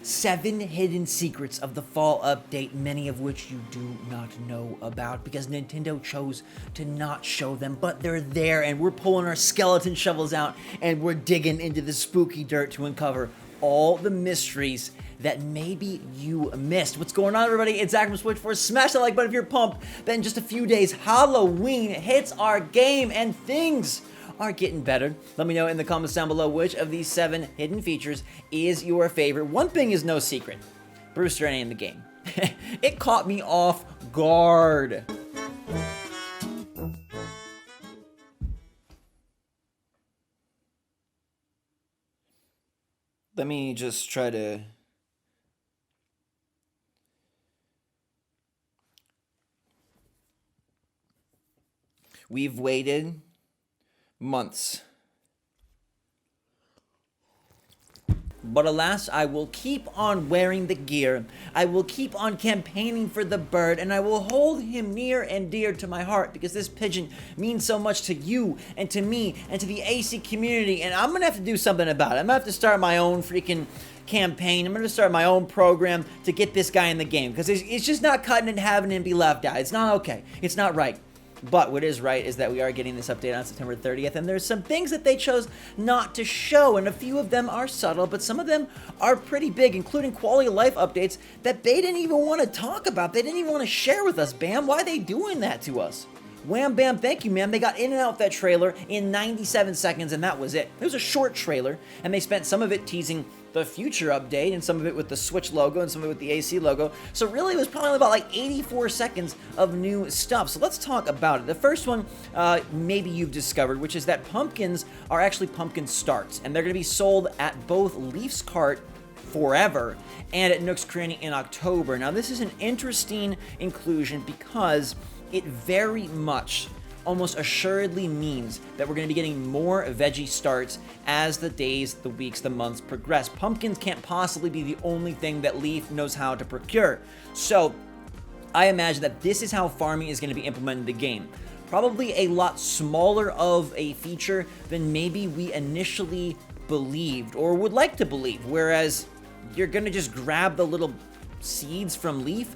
7 hidden secrets of the fall update, many of which you do not know about because Nintendo chose to not show them, but they're there and we're pulling our skeleton shovels out and we're digging into the spooky dirt to uncover all the mysteries that maybe you missed. What's going on, everybody? It's Zach from SwitchForce. Smash that like button if you're pumped that in just a few days, Halloween hits our game and things are getting better. Let me know in the comments down below which of these 7 hidden features is your favorite. One thing is no secret. Brewster ain't in the game. It caught me off guard. Let me just try to... We've waited months. But alas, I will keep on wearing the gear. I will keep on campaigning for the bird, and I will hold him near and dear to my heart because this pigeon means so much to you and to me and to the AC community, and I'm gonna have to do something about it. I'm gonna have to start my own freaking campaign. I'm gonna start my own program to get this guy in the game because it's just not cutting and having him be left out. It's not okay. It's not right. But what is right is that we are getting this update on September 30th, and there's some things that they chose not to show, and a few of them are subtle, but some of them are pretty big, including quality of life updates that they didn't even want to talk about. They didn't even want to share with us. Bam, why are they doing that to us? Wham, bam, thank you, man. They got in and out that trailer in 97 seconds, and that was it. It was a short trailer, and they spent some of it teasing the future update, and some of it with the Switch logo, and some of it with the AC logo. So really, it was probably about like 84 seconds of new stuff. So let's talk about it. The first one, maybe you've discovered, which is that pumpkins are actually pumpkin starts, and they're going to be sold at both Leaf's Cart forever and at Nook's Cranny in October. Now, this is an interesting inclusion because it very much, almost assuredly means that we're going to be getting more veggie starts as the days, the weeks, the months progress. Pumpkins can't possibly be the only thing that Leaf knows how to procure. So I imagine that this is how farming is going to be implemented in the game. Probably a lot smaller of a feature than maybe we initially believed or would like to believe. Whereas you're going to just grab the little seeds from Leaf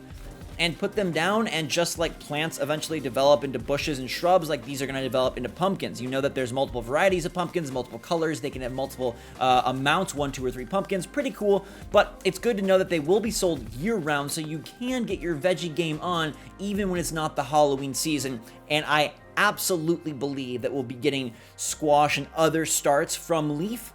and put them down, and just like plants eventually develop into bushes and shrubs, like these are going to develop into pumpkins. You know that there's multiple varieties of pumpkins, multiple colors. They can have multiple amounts, 1, 2, or 3 pumpkins. Pretty cool, but it's good to know that they will be sold year-round, so you can get your veggie game on even when it's not the Halloween season. And I absolutely believe that we'll be getting squash and other starts from Leaf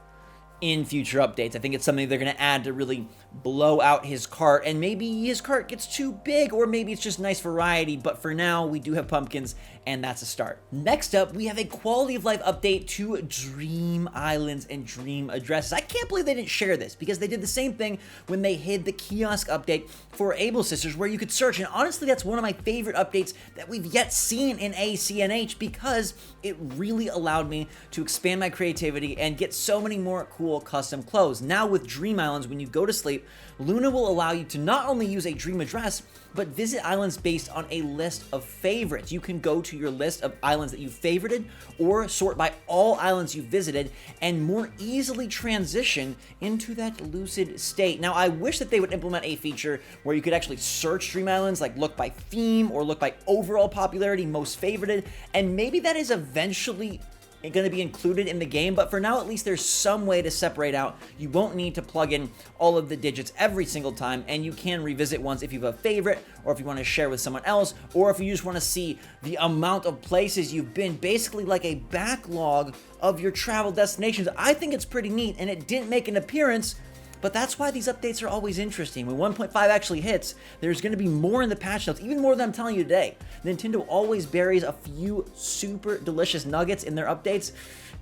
in future updates. I think it's something they're going to add to really blow out his cart, and maybe his cart gets too big, or maybe it's just nice variety, but for now, we do have pumpkins, and that's a start. Next up, we have a quality of life update to Dream Islands and Dream Addresses. I can't believe they didn't share this, because they did the same thing when they hid the kiosk update for Able Sisters, where you could search, and honestly, that's one of my favorite updates that we've yet seen in ACNH, because it really allowed me to expand my creativity and get so many more cool custom clothes. Now with Dream Islands, when you go to sleep, Luna will allow you to not only use a dream address, but visit islands based on a list of favorites. You can go to your list of islands that you favorited or sort by all islands you visited and more easily transition into that lucid state. Now, I wish that they would implement a feature where you could actually search Dream Islands, like look by theme or look by overall popularity, most favorited, and maybe that is eventually going to be included in the game, but for now at least there's some way to separate out. You won't need to plug in all of the digits every single time, and you can revisit ones if you have a favorite, or if you want to share with someone else, or if you just want to see the amount of places you've been, basically like a backlog of your travel destinations. I think it's pretty neat, and it didn't make an appearance, but that's why these updates are always interesting. When 1.5 actually hits, there's going to be more in the patch notes, even more than I'm telling you today. Nintendo always buries a few super delicious nuggets in their updates,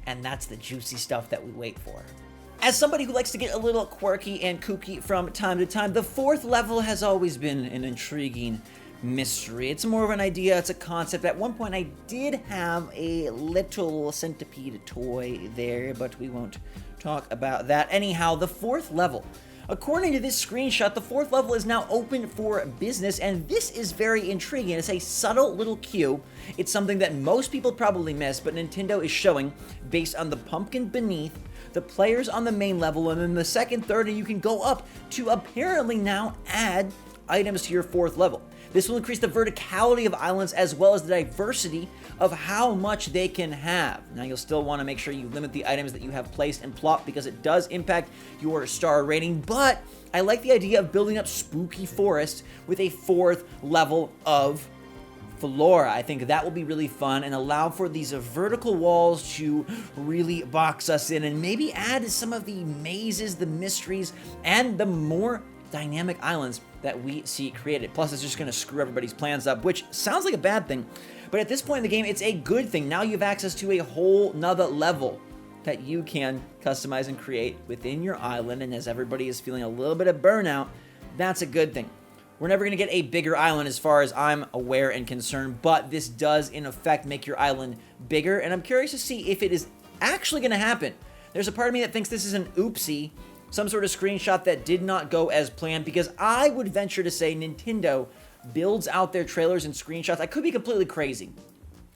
and that's the juicy stuff that we wait for. As somebody who likes to get a little quirky and kooky from time to time, the 4th level has always been an intriguing mystery. It's more of an idea, it's a concept. At one point I did have a little centipede toy there, but we won't talk about that. Anyhow, the 4th level. According to this screenshot, the 4th level is now open for business, and this is very intriguing. It's a subtle little cue. It's something that most people probably miss, but Nintendo is showing based on the pumpkin beneath, the players on the main level, and then the second, third, and you can go up to apparently now add items to your 4th level. This will increase the verticality of islands as well as the diversity of how much they can have. Now, you'll still want to make sure you limit the items that you have placed and plot because it does impact your star rating, but I like the idea of building up spooky forests with a 4th level of flora. I think that will be really fun and allow for these vertical walls to really box us in and maybe add some of the mazes, the mysteries, and the more dynamic islands that we see created. Plus, it's just going to screw everybody's plans up, which sounds like a bad thing, but at this point in the game, it's a good thing. Now you have access to a whole nother level that you can customize and create within your island, and as everybody is feeling a little bit of burnout, that's a good thing. We're never going to get a bigger island as far as I'm aware and concerned, but this does in effect make your island bigger, and I'm curious to see if it is actually going to happen. There's a part of me that thinks this is an oopsie, some sort of screenshot that did not go as planned, because I would venture to say Nintendo builds out their trailers and screenshots. I could be completely crazy,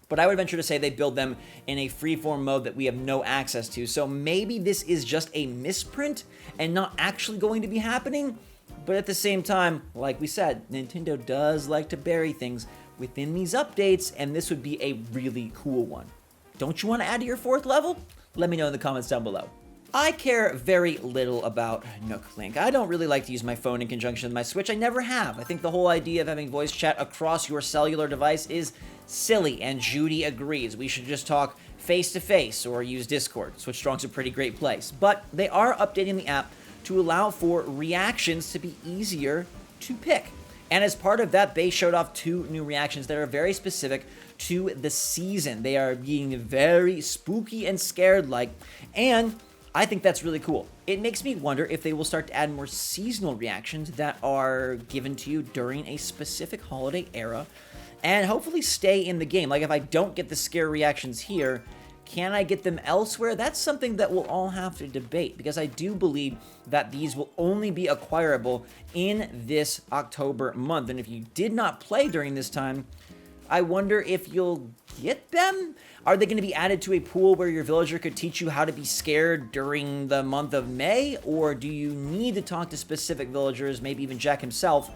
but I would venture to say they build them in a freeform mode that we have no access to. So maybe this is just a misprint and not actually going to be happening. But at the same time, like we said, Nintendo does like to bury things within these updates, and this would be a really cool one. Don't you want to add to your 4th level? Let me know in the comments down below. I care very little about Nook Link. I don't really like to use my phone in conjunction with my Switch. I never have. I think the whole idea of having voice chat across your cellular device is silly, and Judy agrees. We should just talk face-to-face or use Discord. Switch Strong's a pretty great place. But they are updating the app to allow for reactions to be easier to pick. And as part of that, they showed off 2 new reactions that are very specific to the season. They are being very spooky and scared-like, and I think that's really cool. It makes me wonder if they will start to add more seasonal reactions that are given to you during a specific holiday era and hopefully stay in the game. Like if I don't get the scare reactions here, can I get them elsewhere? That's something that we'll all have to debate, because I do believe that these will only be acquirable in this October month. And if you did not play during this time, I wonder if you'll get them? Are they going to be added to a pool where your villager could teach you how to be scared during the month of May? Or do you need to talk to specific villagers, maybe even Jack himself,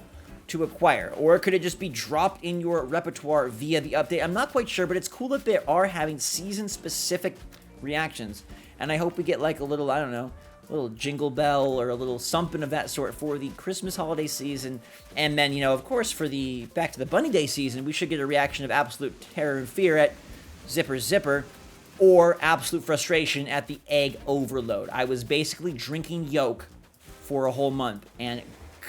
to acquire? Or could it just be dropped in your repertoire via the update? I'm not quite sure, but it's cool that they are having season-specific reactions. And I hope we get like a little, I don't know, a little jingle bell or a little something of that sort for the Christmas holiday season. And then, you know, of course, for the back to the Bunny Day season, we should get a reaction of absolute terror and fear at Zipper Zipper, or absolute frustration at the egg overload. I was basically drinking yolk for a whole month, and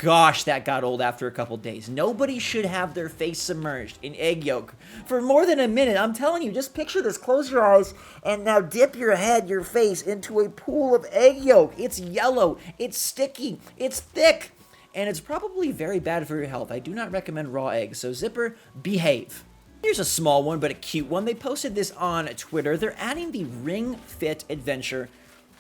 gosh, that got old after a couple days. Nobody should have their face submerged in egg yolk for more than a minute. I'm telling you, just picture this. Close your eyes and now dip your head, your face, into a pool of egg yolk. It's yellow, it's sticky, it's thick, and it's probably very bad for your health. I do not recommend raw eggs, so Zipper, behave. Here's a small one, but a cute one. They posted this on Twitter. They're adding the Ring Fit Adventure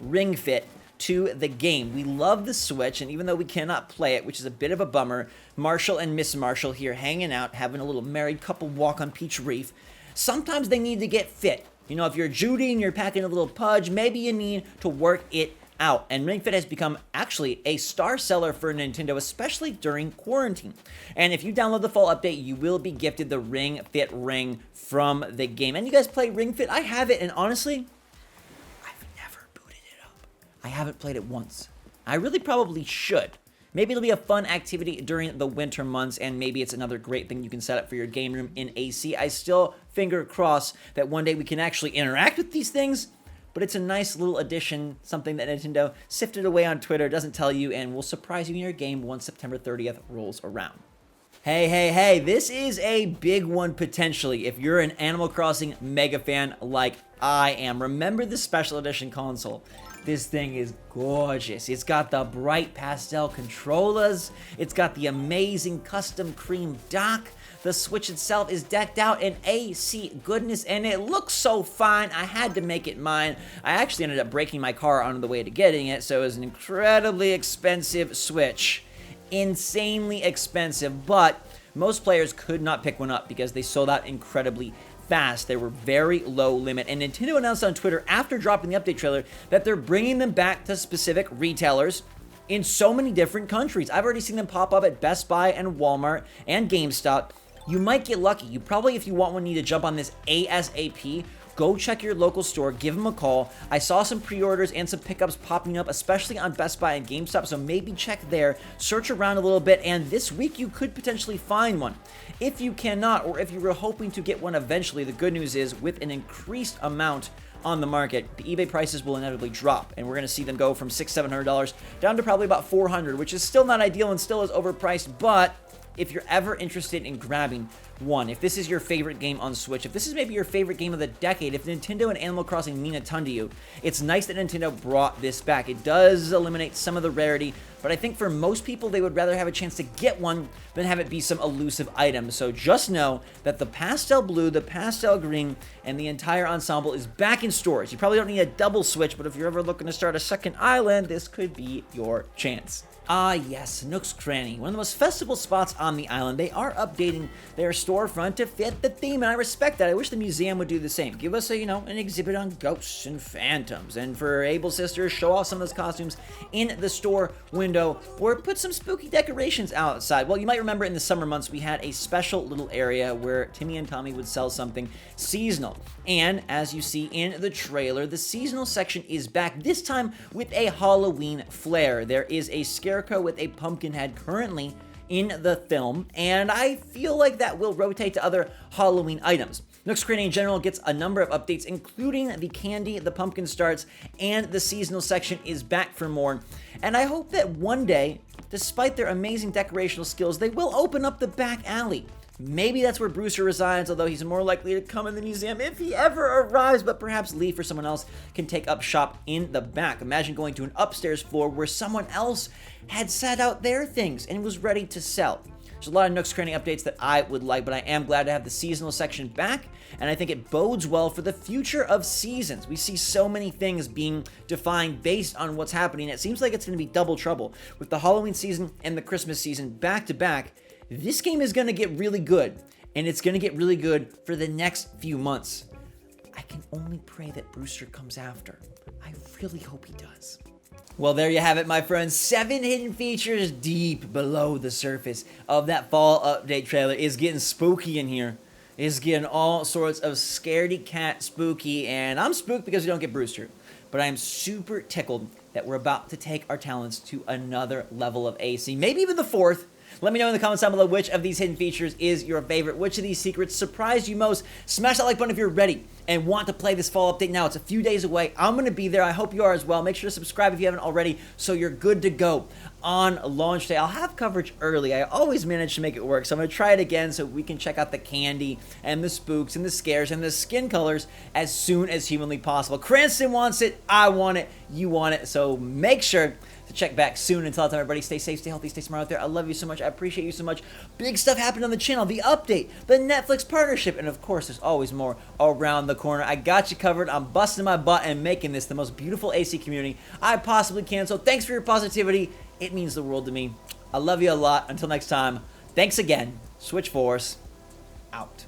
Ring Fit to the game. We love the Switch, and even though we cannot play it, which is a bit of a bummer, Marshall and Miss Marshall here hanging out, having a little married couple walk on Peach Reef. Sometimes they need to get fit. You know, if you're Judy and you're packing a little pudge, maybe you need to work it out. And Ring Fit has become actually a star seller for Nintendo, especially during quarantine. And if you download the fall update, you will be gifted the Ring Fit ring from the game. And you guys play Ring Fit? I have it, and honestly, I've never booted it up. I haven't played it once. I really probably should. Maybe it'll be a fun activity during the winter months, and maybe it's another great thing you can set up for your game room in AC. I still finger cross that one day we can actually interact with these things, but it's a nice little addition, something that Nintendo sifted away on Twitter, doesn't tell you, and will surprise you in your game once September 30th rolls around. Hey, this is a big one potentially if you're an Animal Crossing mega fan like I am. Remember the special edition console? This thing is gorgeous. It's got the bright pastel controllers. It's got the amazing custom cream dock. The Switch itself is decked out in AC goodness, and it looks so fine. I had to make it mine. I actually ended up breaking my car on the way to getting it, so it was an incredibly expensive Switch. Insanely expensive, but most players could not pick one up because they sold out incredibly fast. They were very low limit. And Nintendo announced on Twitter after dropping the update trailer that they're bringing them back to specific retailers in so many different countries. I've already seen them pop up at Best Buy and Walmart and GameStop. You might get lucky. You probably, if you want one, need to jump on this ASAP. Go check your local store, give them a call. I saw some pre-orders and some pickups popping up, especially on Best Buy and GameStop, so maybe check there, search around a little bit, and this week you could potentially find one. If you cannot, or if you were hoping to get one eventually, the good news is with an increased amount on the market, the eBay prices will inevitably drop, and we're going to see them go from $600-700 down to probably about $400, which is still not ideal and still is overpriced, but if you're ever interested in grabbing one, if this is your favorite game on Switch, if this is maybe your favorite game of the decade, if Nintendo and Animal Crossing mean a ton to you, it's nice that Nintendo brought this back. It does eliminate some of the rarity, but I think for most people, they would rather have a chance to get one than have it be some elusive item. So just know that the pastel blue, the pastel green, and the entire ensemble is back in stores. You probably don't need a double Switch, but if you're ever looking to start a second island, this could be your chance. Ah yes, Nook's Cranny, one of the most festival spots on the island. They are updating their storefront to fit the theme, and I respect that. I wish the museum would do the same. Give us an exhibit on ghosts and phantoms, and for Able Sisters, show off some of those costumes in the store window, or put some spooky decorations outside. Well, you might remember in the summer months, we had a special little area where Timmy and Tommy would sell something seasonal. And as you see in the trailer, the seasonal section is back, this time with a Halloween flair. There is a scarecrow with a pumpkin head currently in the film, and I feel like that will rotate to other Halloween items. Nook's Cranny in general gets a number of updates, including the candy, the pumpkin starts, and the seasonal section is back for more. And I hope that one day, despite their amazing decorational skills, they will open up the back alley. Maybe that's where Brewster resides, although he's more likely to come in the museum if he ever arrives, but perhaps Leaf or someone else can take up shop in the back. Imagine going to an upstairs floor where someone else had set out their things and was ready to sell. There's a lot of Nook's Cranny updates that I would like, but I am glad to have the seasonal section back, and I think it bodes well for the future of seasons. We see so many things being defined based on what's happening. It seems like it's going to be double trouble with the Halloween season and the Christmas season back to back. This game is going to get really good, and it's going to get really good for the next few months. I can only pray that Brewster comes after. I really hope he does. Well, there you have it, my friends. 7 hidden features deep below the surface of that fall update trailer. It's getting spooky in here. It's getting all sorts of scaredy cat spooky, and I'm spooked because we don't get Brewster. But I am super tickled that we're about to take our talents to another level of AC, maybe even the 4th. Let me know in the comments down below which of these hidden features is your favorite. Which of these secrets surprised you most? Smash that like button if you're ready and want to play this fall update now. It's a few days away. I'm going to be there. I hope you are as well. Make sure to subscribe if you haven't already so you're good to go on launch day. I'll have coverage early. I always manage to make it work, so I'm going to try it again so we can check out the candy and the spooks and the scares and the skin colors as soon as humanly possible. Cranston wants it. I want it. You want it. So make sure to check back soon. Until that time, everybody, stay safe, stay healthy, stay smart out there. I love you so much. I appreciate you so much. Big stuff happened on the channel. The update, the Netflix partnership, and of course, there's always more around the corner. I got you covered. I'm busting my butt and making this the most beautiful AC community I possibly can. So thanks for your positivity. It means the world to me. I love you a lot. Until next time, thanks again. SwitchForce out.